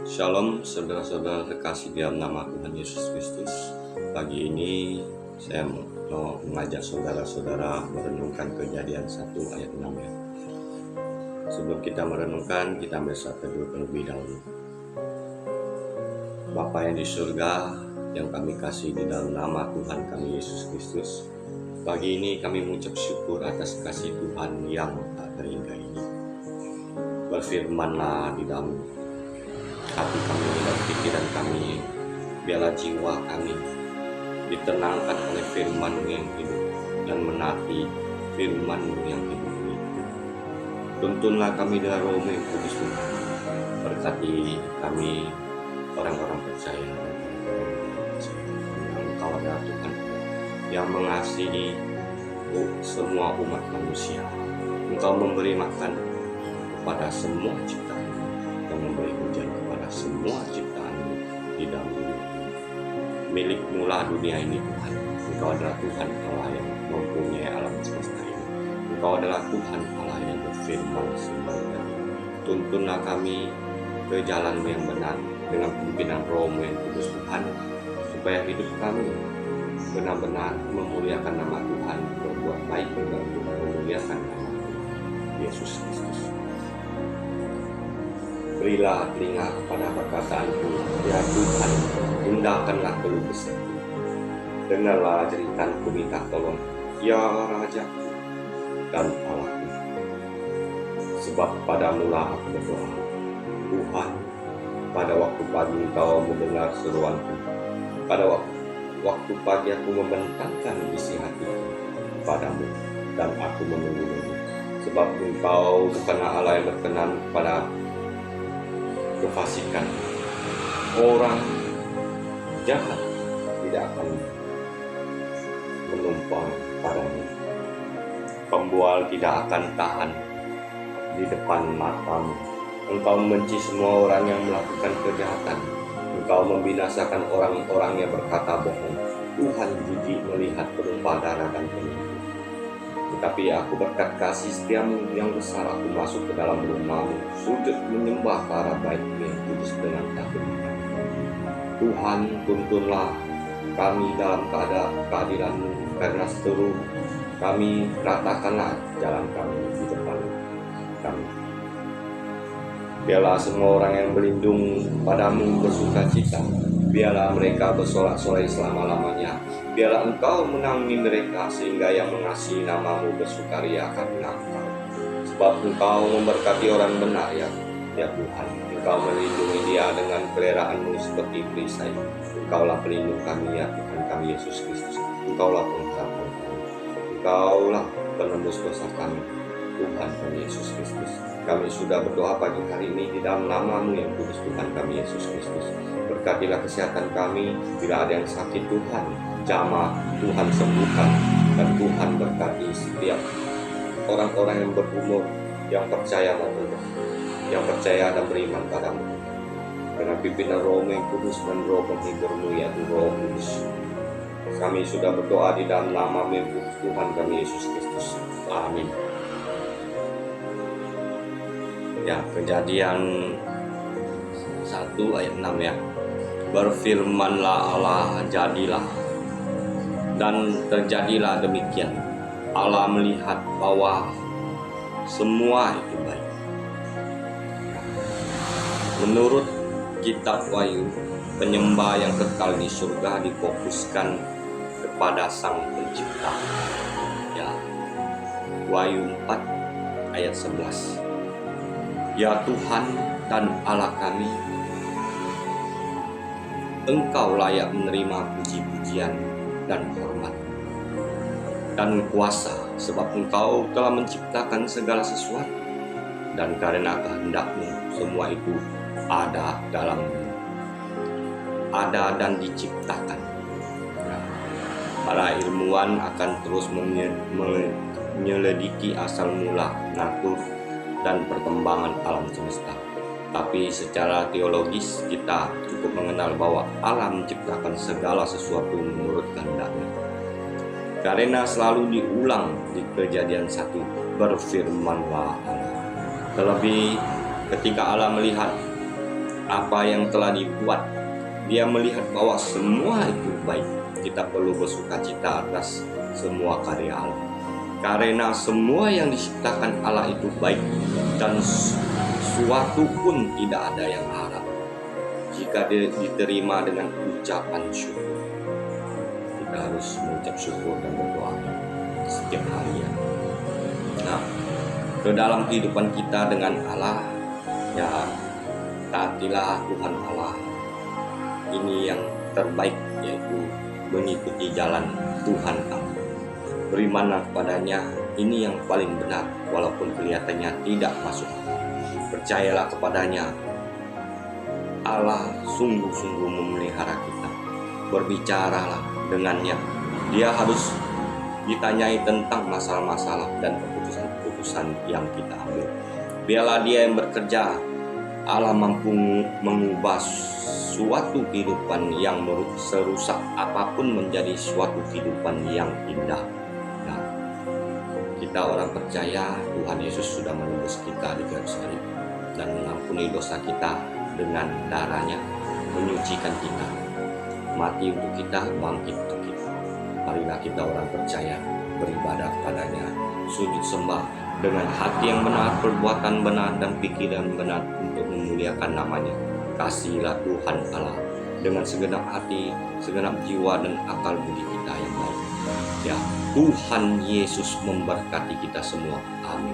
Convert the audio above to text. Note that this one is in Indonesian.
Shalom saudara-saudara terkasih dalam nama Tuhan Yesus Kristus. Pagi ini saya mau mengajak saudara-saudara merenungkan Kejadian 1 ayat 6 ya. Sebelum kita merenungkan, kita ambil saat teduh terlebih dahulu. Bapa yang di surga, yang kami kasih di dalam nama Tuhan kami Yesus Kristus, pagi ini kami mengucap syukur atas kasih Tuhan yang tak terhingga ini. Berfirmanlah di dalam hati kami dan pikiran kami, biarlah jiwa kami ditenangkan oleh firman-Mu yang hidup dan menaati firman-Mu yang hidup ini. Tuntunlah kami dengan Roh-Mu yang kudus Tuhan. Berkati kami orang-orang percaya dan orang-orang yang percaya. Engkau adalah Tuhan yang mengasihi semua umat manusia. Engkau memberi makan kepada semua ciptaan dan memberi hujan kepada semua ciptaan di dalam dunia ini. Milik-Mu lah dunia ini Tuhan. Engkau adalah Tuhan Allah yang mempunyai alam semesta ini. Engkau adalah Tuhan Allah yang berfirman semuanya. Tuntunlah kami ke jalan-Mu yang benar dengan pimpinan Roh-Mu yang kudus Tuhan, supaya hidup kami benar-benar memuliakan nama Tuhan, berbuat baik dan memuliakan nama Yesus Kristus. Berilah telinga kepada perkataanku, ya Tuhan, indahkanlah keluh kesahku. Dengarlah jeritanku minta tolong, ya Rajaku dan Allahku. Sebab padamu-lah aku berdoa, Tuhan. Pada waktu pagi Engkau mendengar seruanku. Pada waktu pagi aku membentangkan isi hatiku padamu, dan aku menunggu-nunggu. Sebab Engkau bukanlah Allah yang berkenan pada kefasikan. Orang jahat tidak akan menumpang padamu. Pembual tidak akan tahan di depan matamu. Engkau membenci semua orang yang melakukan kejahatan. Engkau membinasakan orang-orang yang berkata bohong. Tuhan jijik melihat penumpah darah dan penipu. Tetapi aku berkat kasih setiamu yang besar, aku masuk ke dalam rumah-Mu, sujud menyembah ke arah bait-Mu yang kudus dengan takut. Tuhan, tuntunlah kami dalam keadilan-Mu, karena seluruh kami ratakanlah jalan kami di depan kami. Biarlah semua orang yang berlindung padamu bersuka cita. Biarlah mereka bersorak-sorai selama-lamanya. Biarlah Engkau menangani mereka, sehingga yang mengasihi nama-Mu bersukaria karena Engkau. Sebab Engkau memberkati orang benar ya Tuhan. Engkau melindungi dia dengan keleraan-Mu seperti perisai. Engkaulah pelindung kami ya Tuhan kami Yesus Kristus. Engkaulah pengharapan kami. Engkaulah penembus dosa kami, Tuhan kami Yesus Kristus. Kami sudah berdoa pagi hari ini di dalam nama-Mu yang kudus Tuhan kami Yesus Kristus. Berkatilah kesehatan kami, bila ada yang sakit Tuhan jamah, Tuhan sembuhkan, dan Tuhan berkati setiap orang-orang yang berumur, yang percaya yang percaya dan beriman padamu. Dengan pimpinan Roh-Mu yang kudus dan Roh penghibur-Mu yaitu Roh Kudus. Kami sudah berdoa di dalam nama-Mu yang kudus Tuhan kami Yesus Kristus. Amin. Ya, Kejadian 1 ayat 6 ya. Berfirmanlah Allah, jadilah. Dan terjadilah demikian. Allah melihat bahwa semua itu baik. Menurut kitab Wahyu, penyembah yang kekal di surga difokuskan kepada Sang Pencipta. Ya. Wahyu 4 ayat 11. Ya Tuhan dan Allah kami, Engkau layak menerima puji-pujian dan hormat dan kuasa, sebab Engkau telah menciptakan segala sesuatu, dan karena kehendak-Mu semua itu ada dan diciptakan. Para ilmuwan akan terus menyelidiki asal mula, natur, dan perkembangan alam semesta. Tapi secara teologis kita cukup mengenal bahwa Allah menciptakan segala sesuatu menurut kehendak-Nya. Karena selalu diulang di Kejadian 1, berfirmanlah Allah. Terlebih ketika Allah melihat apa yang telah dibuat. Dia melihat bahwa semua itu baik. Kita perlu bersukacita atas semua karya Allah, karena semua yang diciptakan Allah itu baik, dan suatu pun tidak ada yang haram jika diterima dengan ucapan syukur. Kita harus mengucap syukur dan berdoa setiap hari ya. Nah, ke dalam kehidupan kita dengan Allah ya, taatilah Tuhan Allah. Ini yang terbaik, yaitu mengikuti jalan Tuhan Allah. Berimanlah kepadanya, ini yang paling benar, walaupun kelihatannya tidak masuk. Percayalah kepadanya, Allah sungguh-sungguh memelihara kita. Berbicaralah dengannya. Dia harus ditanyai tentang masalah-masalah dan keputusan-keputusan yang kita ambil. Biarlah dia yang bekerja. Allah mampu mengubah suatu kehidupan yang serusak apapun menjadi suatu kehidupan yang indah. Nah, kita orang percaya Tuhan Yesus sudah menebus kita di kayu salib dan mengampuni dosa kita dengan darahnya, menyucikan kita, mati untuk kita, bangkit untuk kita. Marilah kita orang percaya beribadah kepadanya, sujud sembah dengan hati yang benar, perbuatan benar, dan pikiran benar untuk memuliakan namanya. Kasihilah Tuhan Allah dengan segenap hati, segenap jiwa, dan akal budi kita yang baik. Ya, Tuhan Yesus memberkati kita semua. Amin.